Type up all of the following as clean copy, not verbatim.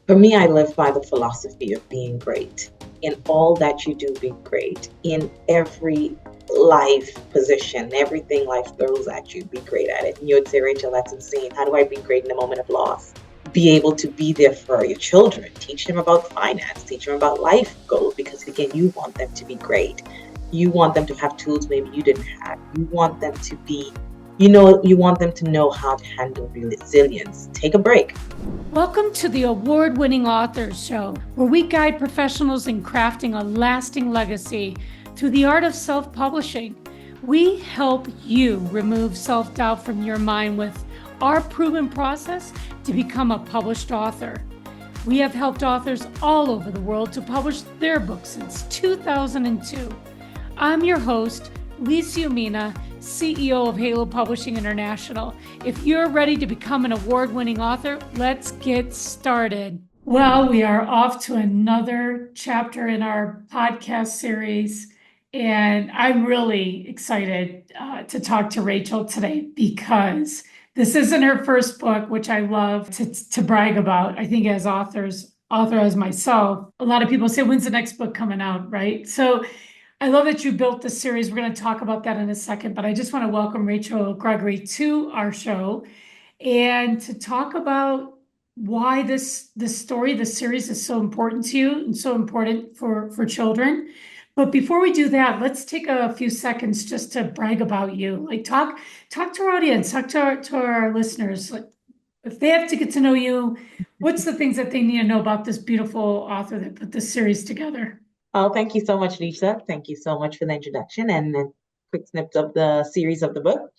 For me, I live by the philosophy of being great. In all that you do, be great. In every life position, everything life throws at you, be great at it. And you would say, Rachel, that's insane. How do I be great in a moment of loss? Be able to be there for your children, teach them about finance, teach them about life goals, because again, you want them to be great. You want them to have tools maybe you didn't have. You want them to be, you want them to know how to handle resilience. Take a break. Welcome to the award-winning Authors Show, where we guide professionals in crafting a lasting legacy through the art of self-publishing. We help you remove self-doubt from your mind with our proven process to become a published author. We have helped authors all over the world to publish their books since 2002. I'm your host, Lisa Umina, CEO of Halo Publishing International. If you're ready to become an award-winning author, let's get started. Well, we are off to another chapter in our podcast series, and I'm really excited to talk to Rachel today because this isn't her first book, which I love to brag about. I think as author as myself, a lot of people say, when's the next book coming out, right? So I love that you built this series. We're going to talk about that in a second, but I just want to welcome Rachel Gregory to our show and to talk about why this story, this series is so important to you and so important for children. But before we do that, let's take a few seconds just to brag about you. Like talk to our audience, talk to our listeners. Like if they have to get to know you, what's the things that they need to know about this beautiful author that put this series together? Oh, thank you so much, Lisa. Thank you so much for the introduction and a quick snippet of the series of the book.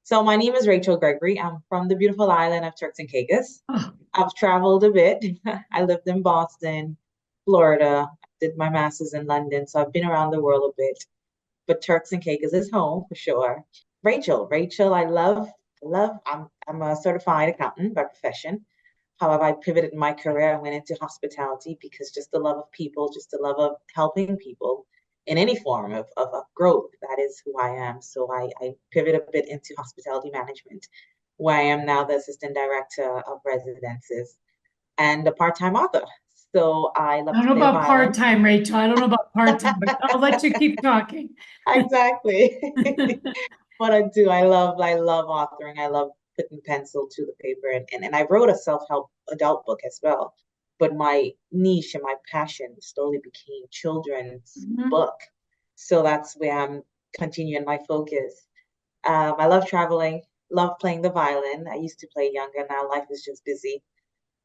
So, my name is Rachel Gregory. I'm from the beautiful island of Turks and Caicos. Oh, I've traveled a bit. I lived in Boston, Florida, did my master's in London, so I've been around the world a bit. But Turks and Caicos is home for sure. Rachel, I'm a certified accountant by profession. However, I pivoted in my career and went into hospitality because just the love of people, just the love of helping people in any form of growth. That is who I am. So I pivoted a bit into hospitality management, where I am now the assistant director of residences and a part-time author. So I I love don't to know play the about violin. part-time, Rachel. I don't know about part-time, but I'll let you keep talking. Exactly. What I do, I love authoring. I love putting pencil to the paper, and I wrote a self-help adult book as well. But my niche and my passion slowly became children's Mhm. book. So that's where I'm continuing my focus. I love traveling, love playing the violin. I used to play younger, now life is just busy.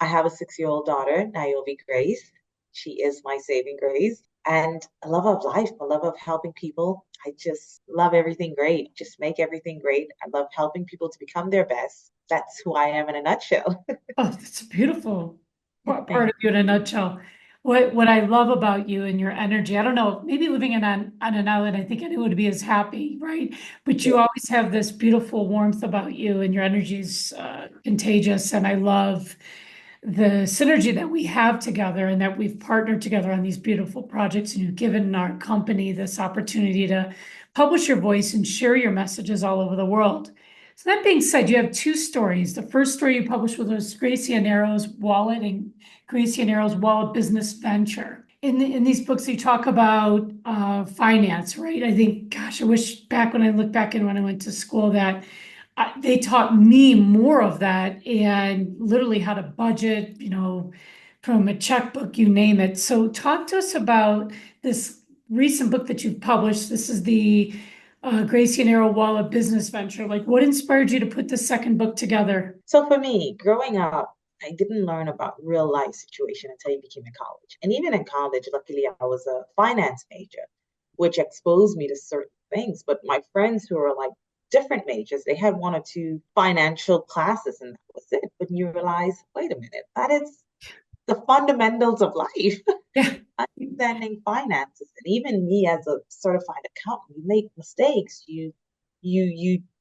I have a 6-year-old daughter, Niobe Grace. She is my saving grace. And a love of life, a love of helping people. I just love everything great. Just make everything great. I love helping people to become their best. That's who I am in a nutshell. Oh, that's a beautiful part Thank of you in a nutshell. What I love about you and your energy, I don't know, maybe living on an island, I think anyone would be as happy, right? But you you. always have this beautiful warmth about you, and your energy is contagious. And I love the synergy that we have together and that we've partnered together on these beautiful projects. And you've given our company this opportunity to publish your voice and share your messages all over the world. So that being said, you have two stories. The first story you published was Gracie and Aero's Wallet and Gracie and Aero's Wallet Business Venture. In these books, you talk about finance, right? I think, gosh, I wish back when I look back and when I went to school that they taught me more of that and literally how to budget, from a checkbook, you name it. So talk to us about this recent book that you've published. This is the Gracie and Aero Wallet Business Venture. Like, what inspired you to put this second book together? So for me, growing up, I didn't learn about real life situation until I became in college. And even in college, luckily, I was a finance major, which exposed me to certain things. But my friends who were like different majors, they had one or two financial classes and that was it. But you realize, wait a minute, that is the fundamentals of life. Yeah. Understanding finances, and even me as a certified accountant, you make mistakes, you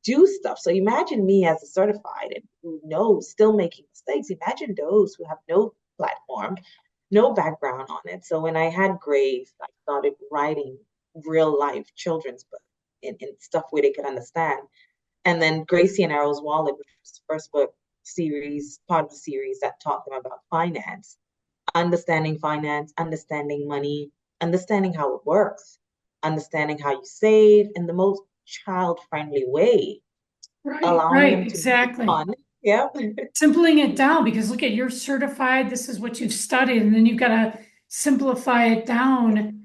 do stuff. So imagine me as a certified and who knows still making mistakes. Imagine those who have no platform, no background on it. So when I had Grace, I started writing real life children's books in stuff where they could understand. And then Gracie and Aero's Wallet, which was the first book series, part of the series that taught them about finance. understanding finance, understanding money, understanding how it works, understanding how you save in the most child-friendly way, Right, allowing right, them to make it exactly. fun. Yeah. Simpling it down because look at you're certified, this is what you've studied, and then you've got to simplify it down.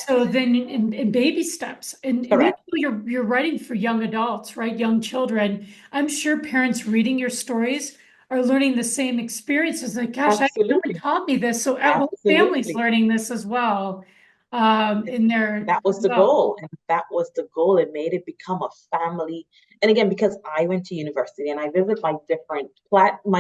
So Yes, then in baby steps, and even correct. though you're writing for young adults, right? Young children, I'm sure parents reading your stories are learning the same experiences. Like, gosh, I no one Absolutely. taught me this. So our whole family's Absolutely. learning this as well. In their That was the well, goal. And that was the goal. It made it become a family. And again, because I went to university and I visit my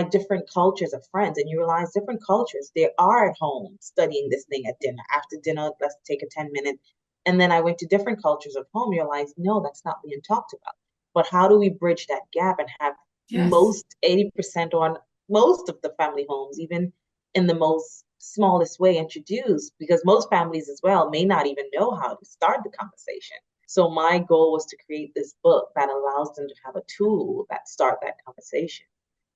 different cultures of friends, and you realize different cultures, they are at home studying this thing at dinner. After dinner, let's take a 10 minute. And then I went to different cultures of home, you realize, no, that's not being talked about. But how do we bridge that gap and have yes. most 80% on most of the family homes, even in the most smallest way introduced, because most families as well may not even know how to start the conversation. So my goal was to create this book that allows them to have a tool that start that conversation.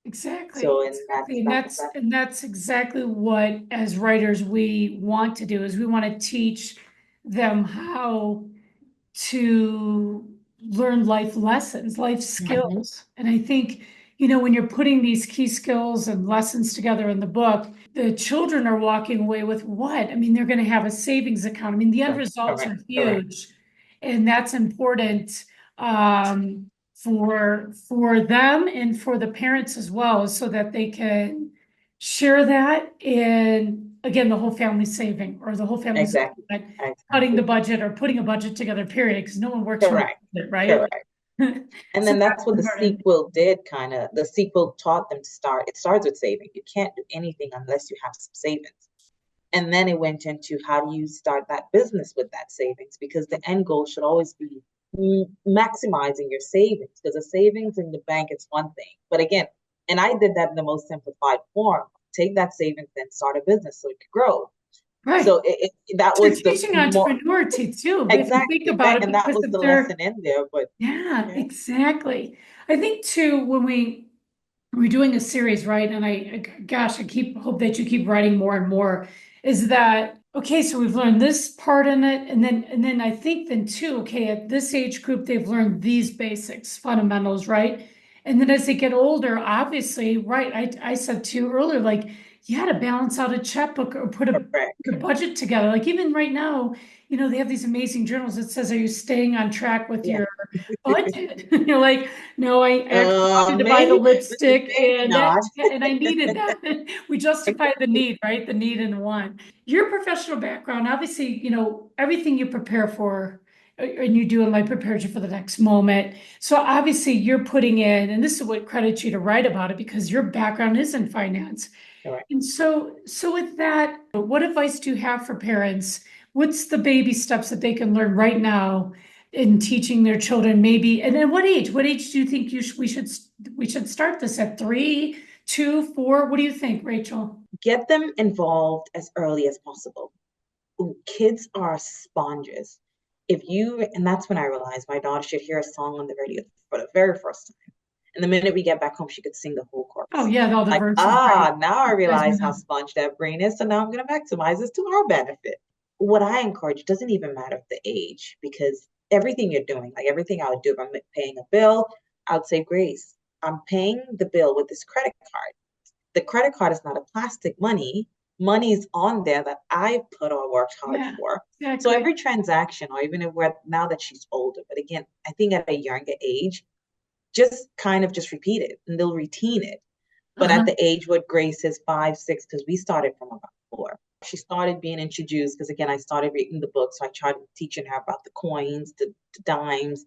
Exactly, So and exactly. that's And that's that's that. and that's exactly what as writers we want to do is we want to teach them how to learn life lessons, life Mhm. skills. And I think, you know, when you're putting these key skills and lessons together in the book, the children are walking away with what? I mean, they're going to have a savings account. I mean, the end results Correct, are correct. huge, and that's important for them and for the parents as well, so that they can share that. And again, the whole family's saving, or the whole family's Exactly, cutting the exactly. budget or putting a budget together, period, because no one works from a Correct, budget, right? correct. And So then that's that's what the important. sequel did kind of. The sequel taught them to start. It starts with saving. You can't do anything unless you have some savings. And then it went into how do you start that business with that savings? Because the end goal should always be maximizing your savings. Because the savings in the bank is one thing. But again, and I did that in the most simplified form. Take that savings and start a business so it could grow. Right. So that So you're was the teaching more entrepreneurship too, if you think exactly about that, it, and that because was if the they're, lesson in there. But yeah, yeah, exactly. I think too, when we're doing a series, right? And gosh, I keep hope that you keep writing more and more. Is that okay? So we've learned this part in it, and then I think then too, okay, at this age group, they've learned these basics, fundamentals, right? And then as they get older, obviously, right? I said to you earlier, like you had to balance out a checkbook or put a correct. budget together. Like even right now, you know, they have these amazing journals that says, "Are you staying on track with Yeah. your budget?" You're like, no, I actually wanted to buy the lipstick Maybe and that not. and I needed that. We justified the need, right? The need and the want. Your professional background, obviously, you know, everything you prepare for and you do in life prepares you for the next moment. So obviously you're putting in, and this is what credits you to write about it because your background is in finance. Correct. And so with that, what advice do you have for parents? What's the baby steps that they can learn right now in teaching their children maybe? And at what age? What age do you think we should start this at 3, 2, 4? What do you think, Rachel? Get them involved as early as possible. Kids are sponges. And that's when I realized my daughter should hear a song on the radio for the very first time. And the minute we get back home, she could sing the whole Oh chorus. yeah, all the Like, verses, right? now I Guys realize how know. sponge that brain is. So now I'm going to maximize this to our benefit. What I encourage doesn't even matter the age, because everything you're doing, like everything I would do if I'm paying a bill, I would say, Grace, I'm paying the bill with this credit card. The credit card is not a plastic money. Money's on there that I put or worked hard Yeah, for. So exactly. every transaction, or even if we're now that she's older, but again, I think at a younger age, just kind of just repeat it and they'll routine it. But Uh-huh. at the age what Grace is 5, 6, because we started from about 4. She started being introduced because again, I started reading the book. So I tried teaching her about the coins, the dimes,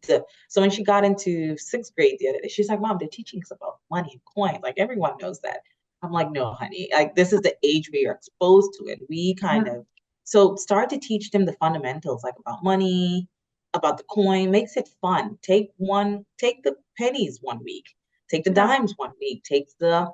so when she got into 6th grade the other day, she's like, Mom, they're teaching us about money and coins. Like everyone knows that. I'm like, no, honey, like this is the age we are exposed to it. We kind Uh-huh. of so start to teach them the fundamentals, like about money, about the coin, makes it fun. Take the pennies one week, take the Yeah. dimes one week, take the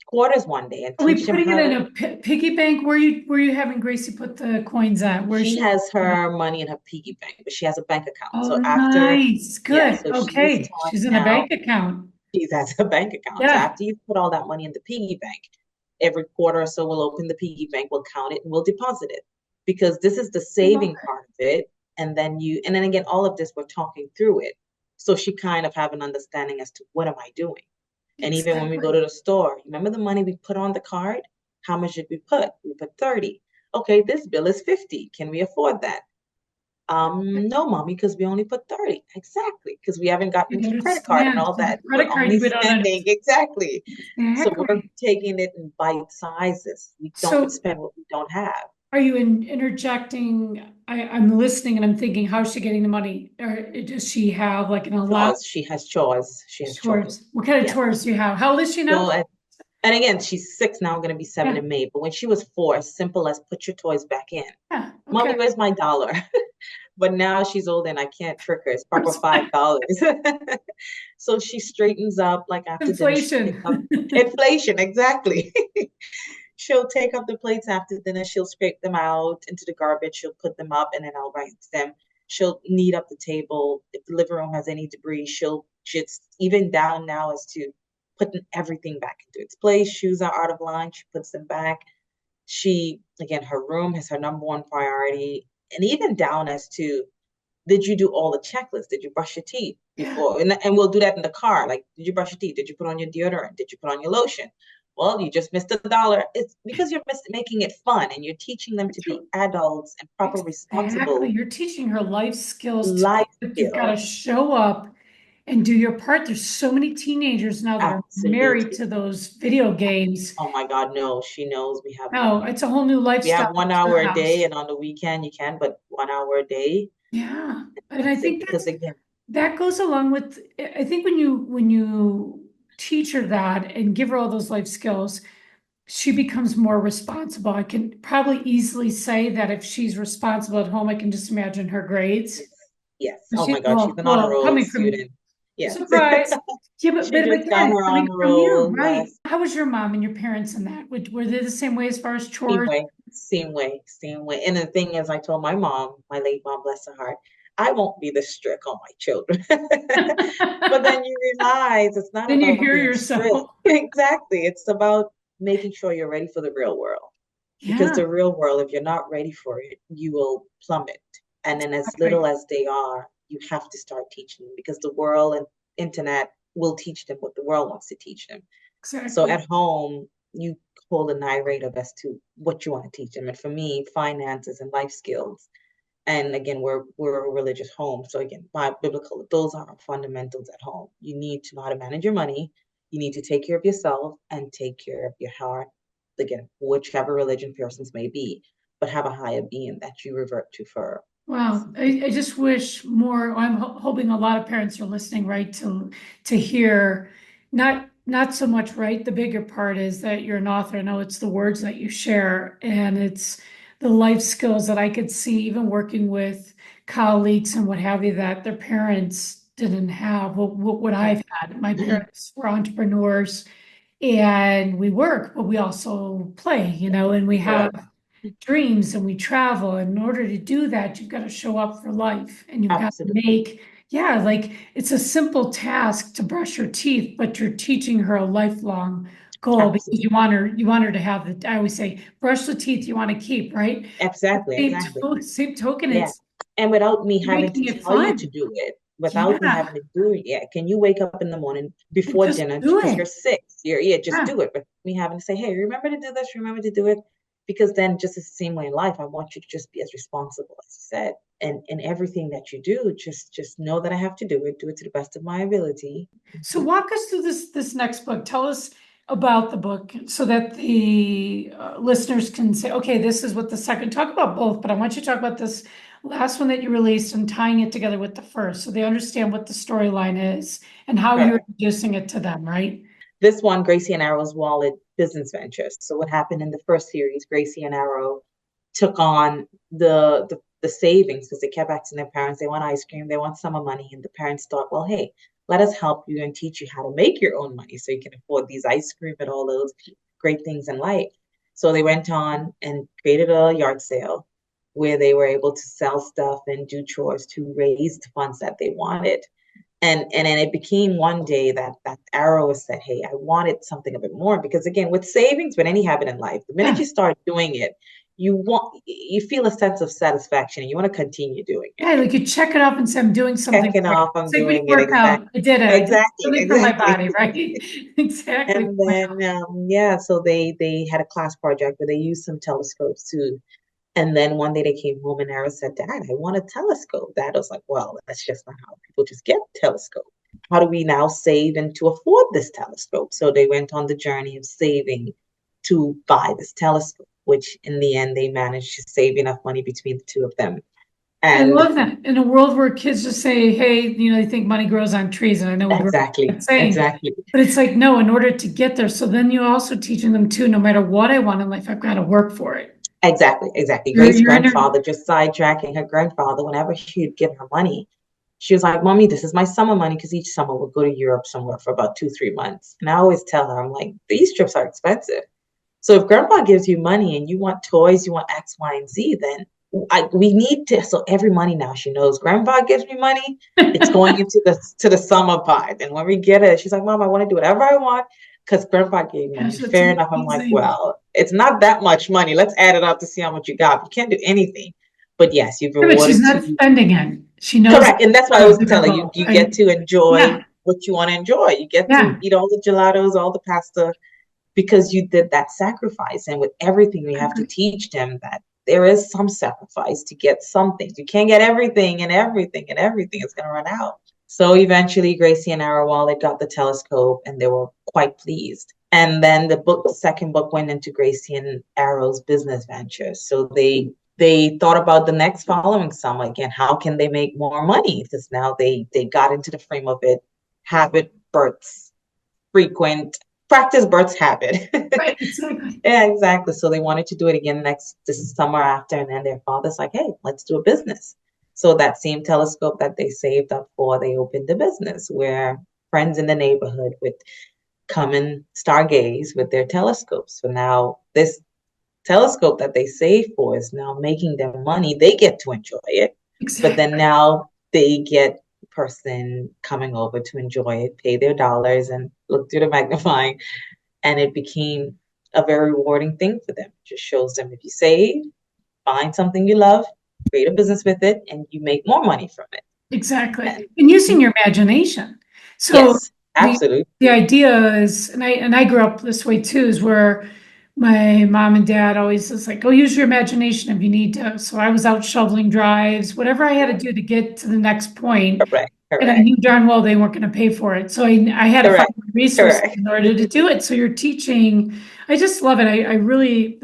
quarters one day and Are we teach them putting it how in to. a piggy bank? Where you having Gracie put the coins at? Where She she? has her money in her piggy bank, but she has a bank account. Oh, So after, nice. yeah, Good. so she's Okay. taught She's in a now. bank account. She has a bank account. So Yeah. after you put all that money in the piggy bank, every quarter or so, we'll open the piggy bank, we'll count it, and we'll deposit it because this is the I love saving part of it. And then again, all of this, we're talking through it. So she kind of have an understanding as to what am I doing? it. And even when we go Exactly. to the store, remember the money we put on the card? How much did we put? We put 30. Okay, this bill is 50. Can we afford that? No, mommy, because we only put 30. Exactly. Because we haven't gotten I into credit card and understand. all So the that. We're credit card, only we don't spending. understand. Exactly. So we're Exactly. taking it in bite sizes. We don't So spend what we don't have. are you interjecting? I'm listening and I'm thinking, how's she getting the money? Or does she have like an allowance? Chores. She has chores. She has chores. Chores. What kind of Yeah. chores do you have? How old is she now? So, and again, she's 6 now, going to be 7 Yeah. in May. But when she was 4, as simple as put your toys back in. Yeah. Mommy, Okay. where's my dollar? But now she's old and I can't trick her. It's proper $5. So she straightens up like after dinner. She'll pick Inflation. up inflation, exactly. She'll take up the plates after dinner. She'll scrape them out into the garbage. She'll put them up and then I'll rinse them. She'll neat up the table. If the living room has any debris, she'll just even down now as to putting everything back into its place. Shoes are out of line. She puts them back. She, again, her room is her number one priority. And even down as to, did you do all the checklists? Did you brush your teeth Yeah. before? And we'll do that in the car. Like, did you brush your teeth? Did you put on your deodorant? Did you put on your lotion? Well, you just missed $1. It's because you're making it fun and you're teaching them to be adults and proper, Exactly. responsible You're teaching her life skills to life that you've got to skills. show up and do your part. There's so many teenagers now that are married Absolutely. to those video games. Oh my God, no, she knows Oh, it's a whole new we have lifestyle at 1 hour your a day, house. and on the weekend you can, but 1 hour a day, Yeah. And I that's it. think Because again, that goes along with, I think when you teach her that and give her all those life skills, she becomes more responsible. I can probably easily say that if she's responsible at home, I can just imagine her grades. yes, yes. Oh my God, she's Well, an honor well, roll coming from student. Yes. surprise. Yeah, but, She but just got again, her coming honor from you, roll right? last. How was your mom and your parents in that? Were they the same way as far as Same chores? way, same way, same way. And the thing is, I told my mom, my late mom, bless her heart, I won't be this strict on my children. But then you realize it's not Then you about hear being strict. yourself. Exactly. It's about making sure you're ready for the real world. Because Yeah, the real world, if you're not ready for it, you will plummet. And then as exactly. little as they are, you have to start teaching them because the world and internet will teach them what the world wants to teach them. So Exactly. at home, you hold an narrative as to what you want to teach them. And for me, finances and life skills. And again, we're a religious home. So again, by biblical, those are our fundamentals at home. You need to know how to manage your money. You need to take care of yourself and take care of your heart. Again, whichever religion persons may be, but have a higher being that you revert to for. Wow. I just wish more, I'm hoping a lot of parents are listening, right, to hear not so much, right? The bigger part is that you're an author. I know it's the words that you share and it's the life skills that I could see even working with colleagues and what have you that their parents didn't have. What I've had. My parents were entrepreneurs and we work, but we also play, and we have Correct. dreams and we travel. And in order to do that, you've got to show up for life and you've got to Absolutely. yeah, like it's a simple task to brush her teeth, but you're teaching her a lifelong goal because Absolutely. you want her to have I always say, brush the teeth you want to keep, right? Exactly. Exactly. Same token, Yeah. it's And without me you're having to making it tell you to fun. do it, without me Yeah, having to do it, yeah. Can you wake up in the morning and before just dinner do because it. you're sick? Yeah, just Yeah. do it. But me having to say, hey, remember to do this, remember to do it. Because then just the same way in life, I want you to just be as responsible as you said. And in everything that you do, just know that I have to do it to the best of my ability. So walk us through this next book. Tell us about the book so that the listeners can say, okay, this is what the second, talk about both, but I want you to talk about this last one that you released and tying it together with the first so they understand what the storyline is and how you're Correct. introducing it to them, right? This one, Gracie and Arrow's Wallet Business Ventures. So what happened in the first series, Gracie and Arrow took on the savings because they kept asking their parents, they want ice cream, they want summer money. And the parents thought, well, hey, let us help you and teach you how to make your own money so you can afford these ice cream and all those great things in life. So they went on and created a yard sale where they were able to sell stuff and do chores to raise the funds that they wanted. And then it became one day that arrow said, hey, I wanted something a bit more because again, with savings, with any habit in life, the minute Yeah. you start doing it, you feel a sense of satisfaction and you want to continue doing it. Yeah, like you check it off and say, I'm doing something Checking right. off, I'm It's like when you doing it work exactly. out. I did it. I did Exactly, something for my exactly. body, right? Exactly. And then yeah, so they had a class project where they used some telescopes too. And then one day they came home and Ara said, Dad, I want a telescope. Dad was like, well, that's just not how people just get a telescope. How do we now save and to afford this telescope? So they went on the journey of saving to buy this telescope, which in the end they managed to save enough money between the two of them. I And love that. In a world where kids just say, hey, they think money grows on trees. And I know we grew up exactly, that saying, exactly. but it's like, no, in order to get there. So then you're also teaching them too, no matter what I want in life, I've got to work for it. Exactly, exactly. You're, Grace's you're in a, grandfather, just sidetracking her grandfather, whenever she'd give her money, she was like, Mommy, this is my summer money because each summer we'll go to Europe somewhere for about 2, 3 months. And I always tell her, I'm like, these trips are expensive. So if grandpa gives you money and you want toys, you want X, Y, and Z, then we need to. So every money now she knows grandpa gives me money, it's going into the summer pot. And when we get it, she's like, Mom, I want to do whatever I want because grandpa gave money. gosh, that's Fair enough. I'm like, amazing. well, it's not that much money. Let's add it up to see how much you got. You can't do anything. But yes, you've Yeah, but she's rewarded not two. spending it. She knows Correct. it's And that's why I a always bigger tell her you goal. you get to enjoy Yeah, what you want to enjoy. You get to yeah, eat all the gelatos, all the pasta, because you did that sacrifice. And with everything, we I have to agree. teach them that there is some sacrifice to get some things. You can't get everything, and everything is going to run out. So eventually, Gracie and Aero Wallet got the telescope, and they were quite pleased. And then the second book, went into Gracie and Arrow's business ventures. So they thought about the next following summer again. How can they make more money? Because now they got into the frame of it. Habit births frequent practice births habit. Right, exactly. Yeah, exactly. So they wanted to do it again this summer after, and then their father's like, "Hey, let's do a business." So that same telescope that they saved up for, they opened a business where friends in the neighborhood would come and stargaze with their telescopes. So now this telescope that they saved for is now making them money. They get to enjoy it, but then Exactly. now they get the person coming over to enjoy it, pay their dollars, and look through the magnifying, and it became a very rewarding thing for them. It just shows them if you save, find something you love, create a business with it, and you make more money from it. Exactly. And And using your imagination. So yes, the absolutely. the idea is, and I grew up this way too, is where my mom and dad always was like, "Oh, use your imagination if you need to." So I was out shoveling drives, whatever I had to do to get to the next point. Correct, And I correct, knew darn well they weren't going to pay for it. So I had to find correct, resources correct, in order to do it. So you're teaching. I just love it. I really,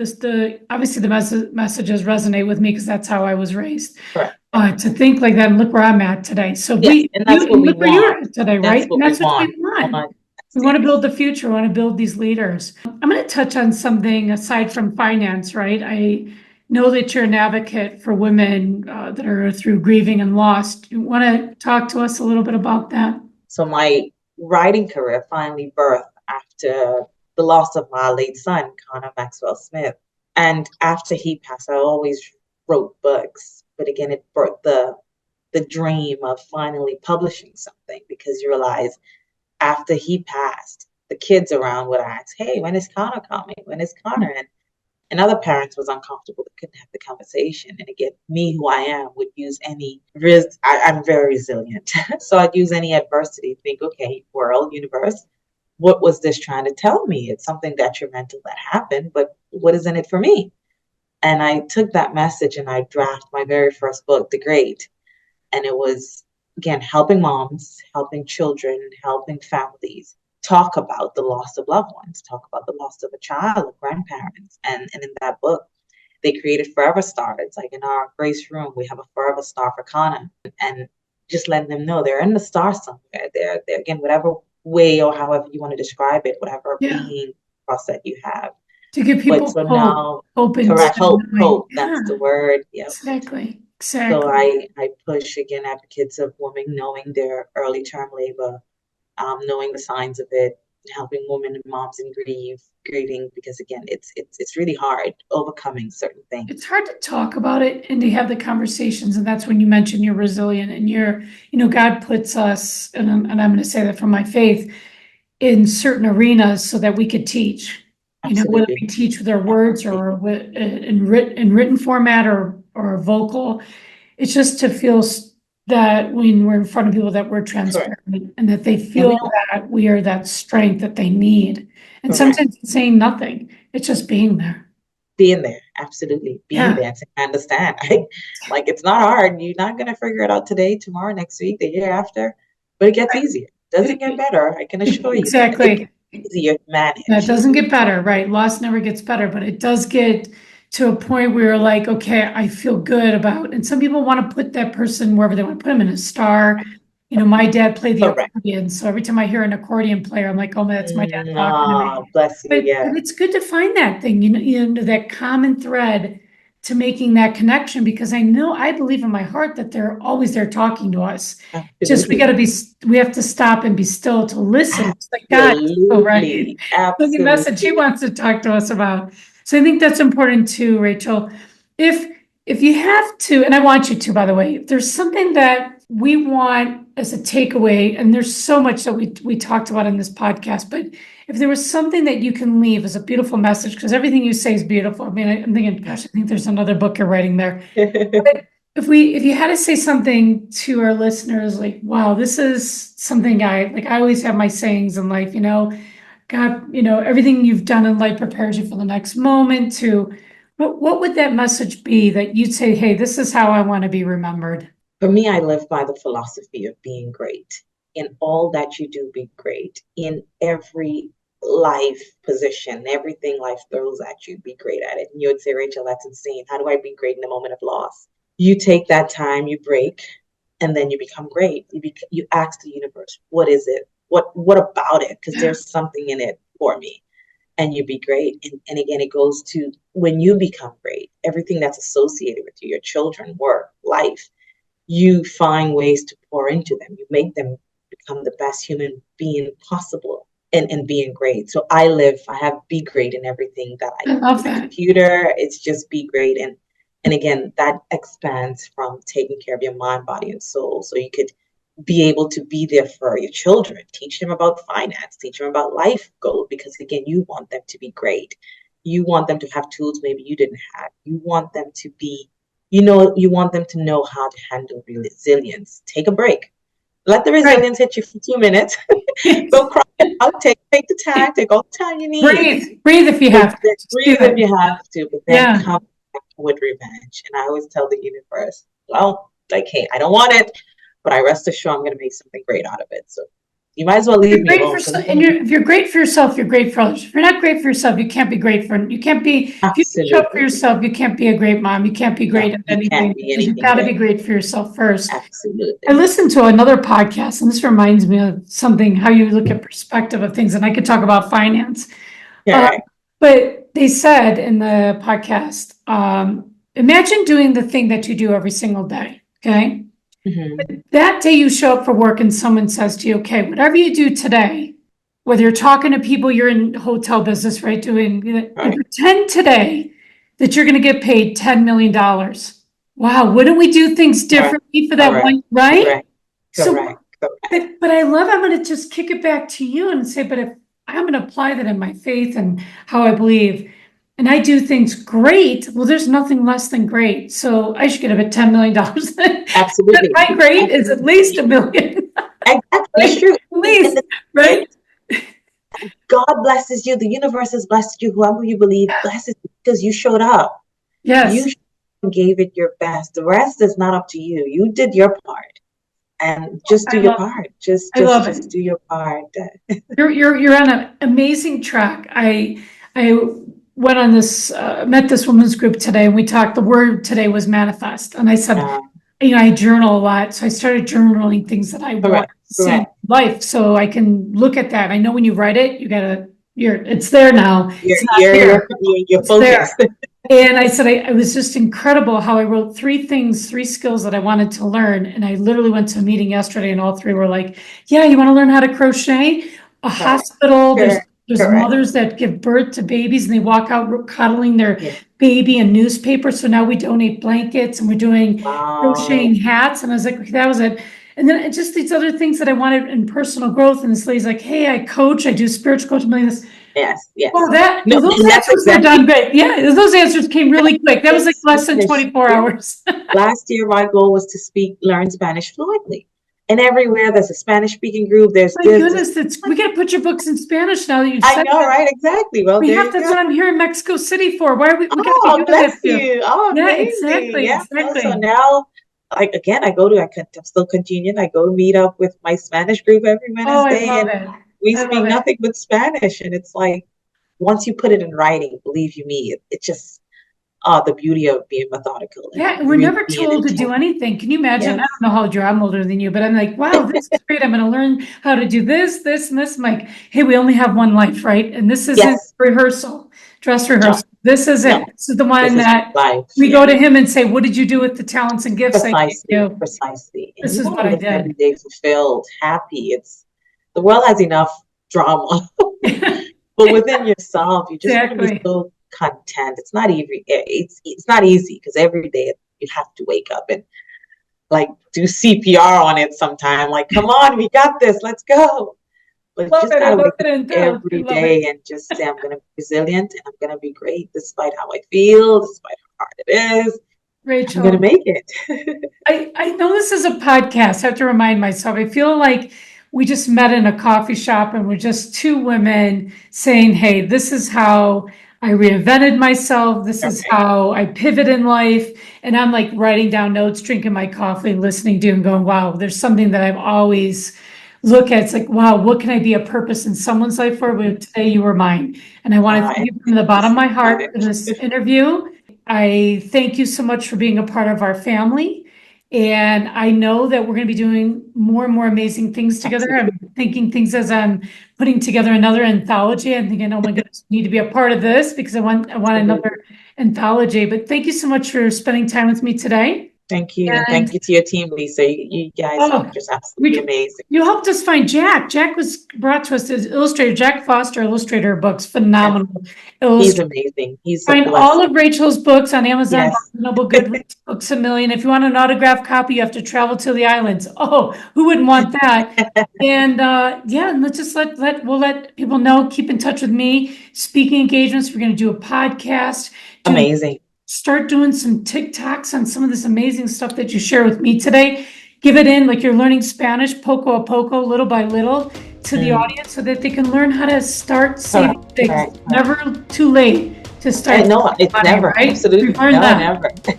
obviously the messages resonate with me because that's how I was raised. correct. To think like that and look where I'm at today. So Yes, and that's what and we look where you're want. at today, That's right? And what we that's what want. we want. Want We want to yes. build the future. We want to build these leaders. I'm going to touch on something aside from finance, right? I know that you're an advocate for women that are through grieving and loss. Do you want to talk to us a little bit about that? So my writing career finally birthed after the loss of my late son, Connor Maxwell Smith. And after he passed, I always wrote books. But again, it birthed the dream of finally publishing something because you realize after he passed, the kids around would ask, "Hey, when is Connor coming? When is Connor?" And other parents was uncomfortable. They couldn't have the conversation. And again, me who I am would use any risk. I'm very resilient. So I'd use any adversity to think, okay, world, universe, what was this trying to tell me? It's something detrimental that happened, but what is in it for me? And I took that message and I drafted my very first book, The Great. And it was, again, helping moms, helping children, helping families talk about the loss of loved ones, talk about the loss of a child, of grandparents. And in that book, they created Forever Star. It's like in our Grace room, we have a Forever Star for Kana. And just letting them know they're in the star somewhere. They're again, whatever way or however you want to describe it, whatever Yeah. being process you have. To give But people so hope, now, open to correct, hope, knowing. hope, Yeah, that's the word. Yeah. exactly. So Exactly. I push again advocates of women knowing their early term labor, knowing the signs of it, helping women and moms in grieving, because again, it's really hard overcoming certain things. It's hard to talk about it and to have the conversations. And that's when you mention you're resilient and God puts us, and I'm going to say that from my faith, in certain arenas so that we could teach, whether Absolutely. we teach with our words or in written format or vocal. It's just to feel that when we're in front of people that we're transparent. Correct. And that they feel that we are that strength that they need. And correct. Sometimes it's saying nothing. It's just being there. Being there, absolutely. Being there. I understand. Like it's not hard. You're not going to figure it out today, tomorrow, next week, the year after, but it gets easier. It doesn't get better. I can assure you. Exactly. It's easier to manage. It doesn't get better, right? Loss never gets better, but it does get to a point where you're like, okay, I feel good about, and some people want to put that person wherever they want to put them in a star. My dad played the accordion, so every time I hear an accordion player, I'm like, oh, that's my dad talking to me. Bless you, but it's good to find that thing, that common thread to making that connection, because I believe in my heart that they're always there talking to us. Absolutely. Just we have to stop and be still to listen. It's like God, right? Absolutely. The message He wants to talk to us about. So I think that's important too, Rachel. If you have to, and I want you to, by the way, if there's something that we want as a takeaway, and there's so much that we talked about in this podcast, but if there was something that you can leave as a beautiful message, because everything you say is beautiful. I mean, I'm thinking, gosh, I think there's another book you're writing there. But if you had to say something to our listeners, like, wow, this is something I always have my sayings in life, God, everything you've done in life prepares you for the next moment. What would that message be that you'd say, hey, this is how I want to be remembered? For me, I live by the philosophy of being great. In all that you do, be great. In every life position, everything life throws at you, be great at it. And you would say, Rachel, that's insane. How do I be great in a moment of loss? You take that time, you break, and then you become great. You ask the universe, what is it? What about it? Because there's something in it for me. And you be great. And again, it goes to when you become great, everything that's associated with you, your children, work, life, you find ways to pour into them. You make them become the best human being possible and being great. So I have be great in everything that I love that. Computer, it's just be great. And again, that expands from taking care of your mind, body, and soul. So you could be able to be there for your children, teach them about finance, teach them about life goals, because again, you want them to be great. You want them to have tools maybe you didn't have. You want them to be, you want them to know how to handle resilience. Take a break. Let the resilience hit you for 2 minutes. Go cry it out. Take the time. Take all the time you need. Breathe if you have to. Breathe if you have to, but then come back with revenge. And I always tell the universe, well, hey, I don't want it, but I rest assured I'm going to make something great out of it. So you might as well leave me alone. If you're great for yourself, you're great for others. If you're not great for yourself, you can't be great for. You can't be. Absolutely. If you show up for yourself, you can't be a great mom. You can't be great at anything. You've got to be great for yourself first. Absolutely. I listened to another podcast, and this reminds me of something, how you look at perspective of things, and I could talk about finance. But they said in the podcast, imagine doing the thing that you do every single day. Okay. Mm-hmm. That day you show up for work and someone says to you, okay, whatever you do today, whether you're talking to people, you're in hotel business, right? Pretend today that you're going to get paid $10 million. Wow. Wouldn't we do things differently for that one, right? Correct. But I'm going to just kick it back to you and say, but if I'm going to apply that in my faith and how I believe, and I do things great, well, there's nothing less than great. So I should get about $10 million. Absolutely. My great is at least $1 million. Exactly. It's true. At least, right? God blesses you. The universe has blessed you. Whoever you believe blesses you because you showed up. Yes. You gave it your best. The rest is not up to you. You did your part. And just do your part. Just do your part. You're on an amazing track. I went on this, met this women's group today, and we talked, the word today was manifest. And I said, I journal a lot. So I started journaling things that I want to see in life. So I can look at that. I know when you write it, it's there now. You're focused. And I said, it was just incredible how I wrote 3 skills that I wanted to learn. And I literally went to a meeting yesterday and all 3 were like, yeah, you want to learn how to crochet? a Correct. hospital. There's Correct. mothers that give birth to babies and they walk out cuddling their Yeah. baby in newspaper. So now we donate blankets and we're doing Wow. crocheting hats. And I was like, okay, that was it. And then just these other things that I wanted in personal growth. And this lady's like, hey, I coach, I do spiritual coaching. I'm like this. Yes. Well, Yes. well, No, those and that's answers were done exactly great. Yeah, those answers came really quick. That was like less than Spanish. 24 Yeah. hours. Last year, my goal was to learn Spanish fluently. And everywhere there's a Spanish speaking group, there's My this. goodness, we got to put your books in Spanish now that you've I said know, that. right? Exactly. Well, We there have, you that's go. what I'm here in Mexico City for. Why are we got to be Oh, doing bless that too. you. Oh, Yeah, amazing. exactly, Yeah. No, so exactly. now, like, again, I'm still continuing. I go meet up with my Spanish group every Oh, I Wednesday, love and it. we I love speak it. nothing but Spanish. And it's like, once you put it in writing, believe you me, it just, the beauty of being methodical and Yeah, and we're really never being told to do intentional. anything. Can you imagine? I Yes. don't know how old you are. I'm older than you, but I'm like, wow, this is great. I'm going to learn how to do this, this, and this. I'm like, hey, we only have one life, right? And this isn't Yes. rehearsal, dress No, rehearsal. This is no. it. This is the one This is that life. we go Yeah. to him and say, what did you do with the talents and gifts I gave Precisely. you? Precisely. And This you is want what to I live did. every day fulfilled, happy. The world has enough drama. But within yourself, you just want to be Exactly. so content. It's not easy. It's not easy because every day you have to wake up and like do CPR on it sometime. Like, come on, we got this. Let's go. But you Love just it. I gotta love wake it. up And I every love it. day and just say, I'm gonna be resilient and I'm gonna be great despite how I feel, despite how hard it is. I'm gonna Rachel, make it. I know this is a podcast. I have to remind myself. I feel like we just met in a coffee shop and we're just two women saying, hey, this is how I reinvented myself. This is Right. how I pivot in life. And I'm like writing down notes, drinking my coffee, listening to and going, wow, there's something that I've always look at. It's like, wow, what can I be a purpose in someone's life for? But today you were mine. And I want to thank And you from the thank you bottom of so my heart for much. this interview. I thank you so much for being a part of our family. And I know that we're going to be doing more and more amazing things together. Absolutely. I'm thinking things as I'm putting together another anthology. I'm thinking, oh my goodness, I need to be a part of this because I want Absolutely. another anthology. But thank you so much for spending time with me today. Thank you. And And thank you to your team, Lisa. You guys are oh, just absolutely we amazing. you helped us find Jack. Jack was brought to us as illustrator. Jack Foster, illustrator of books, Yes, phenomenal he's illustrator. amazing. He's a Find all blessing. of Rachel's books on Amazon, Barnes Yes. and Noble, Goodreads, Books a Million. If you want an autographed copy, you have to travel to the islands. Oh, who wouldn't want that? And yeah, and let's just we'll let people know. Keep in touch with me. Speaking engagements. We're going to do a podcast. Amazing. Start doing some TikToks on some of this amazing stuff that you share with me today. Give it in like you're learning Spanish, poco a poco, little by little, to the Mm. audience so that they can learn how to start Correct, saving things. correct, It's correct. never too late to start No, saving it's money, never. right? We've Absolutely. learned No, that.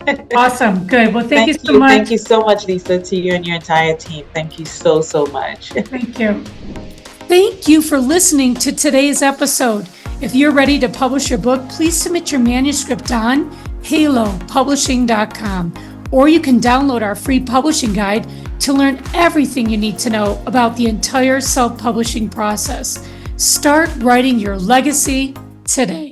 never. Awesome. Good. Well, thank you Thank so you. Thank much. you so much, Lisa, to you and your entire team. Thank you so, so much. Thank you. Thank you for listening to today's episode. If you're ready to publish your book, please submit your manuscript on halopublishing.com, or you can download our free publishing guide to learn everything you need to know about the entire self-publishing process. Start writing your legacy today.